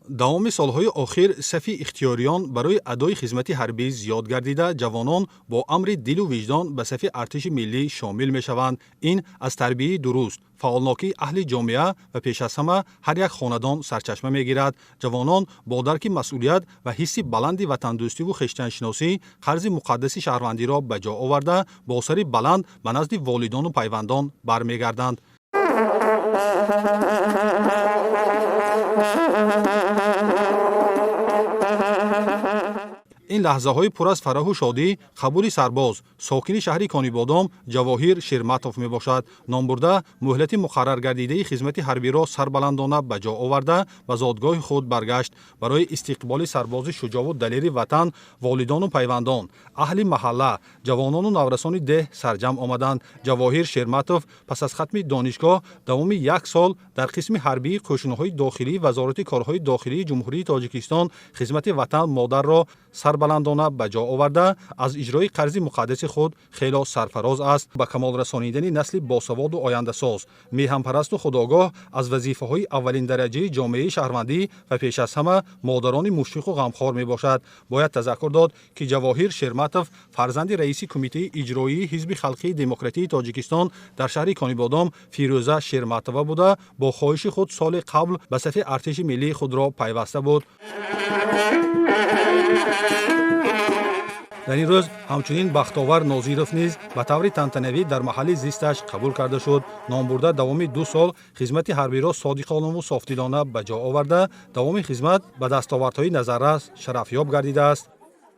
давоми солҳои охир сафи ихтиёриён барои адои хизмати ҳарбӣ зиёд гардида, ҷавонон бо амри дилу виҷдон ба сафи артиши миллӣ шомил мешаванд. Ин аз тарбияи дуруст, фаъолнокии аҳли ҷомеа ва пеш аз ҳама ҳар як хонадон сарчашма мегирад. Ҷавонон бо дарки масъулият ва ҳисси баланди ватандӯстиву хештаншиносӣ қарзи муқаддаси шаҳрвандиро ба ҷо оварда, бо сари баланд ба назди волидону пайвандон бармегарданд. ин лаҳзаҳои пур аз фараҳу шодӣ қабули сарбоз сокини шаҳри Конибодом Ҷавоҳир Ширматов мебошад. Номбурда муҳлати муқаррар гардидаи хизмати ҳарбиро сарбаландона ба ҷо оварда ба зодгоҳи худ баргашт. Барои истиқболи сарбози шуҷову далери ватан, волидону пайвандон, аҳли маҳалла, ҷавонону наврасони деҳ сарҷамъ омаданд. Ҷавоҳир Ширматов пас аз хатми донишгоҳ давоми 1 сол дар қисми ҳарбии қӯшунҳои дохилии Вазорати корҳои дохилии Ҷумҳурии Тоҷикистон хизмати ватан модарро сарбаландона ба ҷо оварда, аз иҷрои қарзи муқаддаси худ хело сарфароз аст. Ба камол расонидани насли босаводу ояндасоз, меҳанпарасту худогоҳ аз вазифаҳои аввалин дараҷаи ҷомеаи шаҳрвандӣ ва пеш аз ҳама модарони мушфиқу ғамхор мебошад. Бояд тазаккур дод, ки Ҷавоҳир Ширматов фарзанди раиси кумитаи иҷроии Ҳизби Халқии Демократии Тоҷикистон дар шаҳри Конибодом Фирӯза Ширматова буда, бо хоҳиши худ соли қабл ба сафи артиши миллии худро пайваста буд. дар ин рӯз ҳамчунин Бахтовар Нозиров низ ба таври тантанавӣ дар маҳалли зисташ қабул карда шуд. Номбурда давоми 2 сол хизмати ҳарбиро содиқонову софтидона ба ҷо оварда, давоми хизмат ба дастовардҳои назаррас шарафёб гардидааст.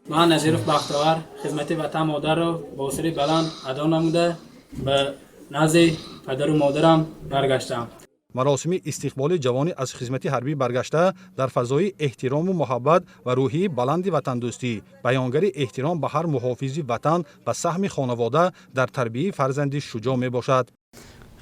ман Назиров Бахтовар хизмати ватан модарро бо сари баланд адо намуда ба назди падару модарам баргаштам. маросими истиқболи ҷавони аз хизмати ҳарбӣ баргашта дар фазои эҳтирому муҳаббат ва рӯҳии баланди ватандӯстӣ, баёнгари эҳтиром ба ҳар муҳофизи ватан ва саҳми хонавода дар тарбияи фарзанди шуҷоъ мебошад.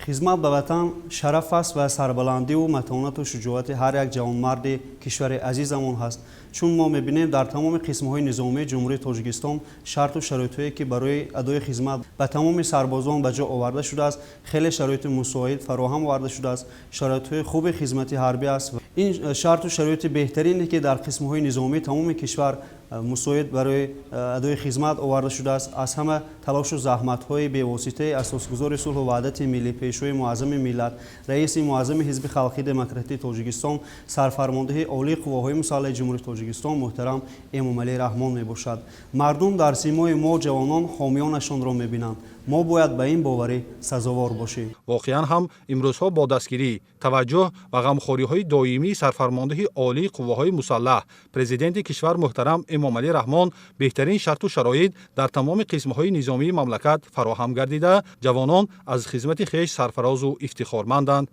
хизмат ба ватан шараф аст ва сарбаландиву матонату шуҷоати ҳар як ҷавонмарди кишвари азизамон ҳаст. чун мо мебинем дар тамоми қисмҳои низомии ҷумҳурии Тоҷикистон шарту шароитҳое ки барои адои хизмат ба тамоми сарбозон ба ҷо оварда шудааст, хеле шароити мусоид фароҳам оварда шудааст. шароитҳои хуби хизмати ҳарбӣ аст. ин шарту шароити беҳтарине ки дар қисмҳои низомии тамоми кишвар мусоид барои адои хизмат оварда шудааст. аз ҳама талошу заҳматҳои бевоситаи асосгузори сулҳу ваҳдати миллӣ, пешвои муаззами миллат, раиси муаззами ҳизби халқии демократии Тоҷикистон, сарфармондеҳи олии қувваҳои мусаллаҳи ҷумҳурии Тоҷикистон муҳтарам Эмомалӣ Раҳмон мебошад. мардум дар симои мо ҷавонон ҳомиёнашонро мебинанд. мо бояд ба ин боварӣ сазовор бошем. воқеан ҳам имрӯзҳо бо дастгирӣ, таваҷҷӯҳ ва ғамхориҳои доимии сарфармондаҳи олии қувваҳои мусаллаҳ, президенти кишвар муҳтарам Эмомалӣ Раҳмон беҳтарин шарту шароит дар тамоми қисмҳои низомии мамлакат фароҳам гардида, ҷавонон аз хизмати хеш сарфарозу ифтихорманданд.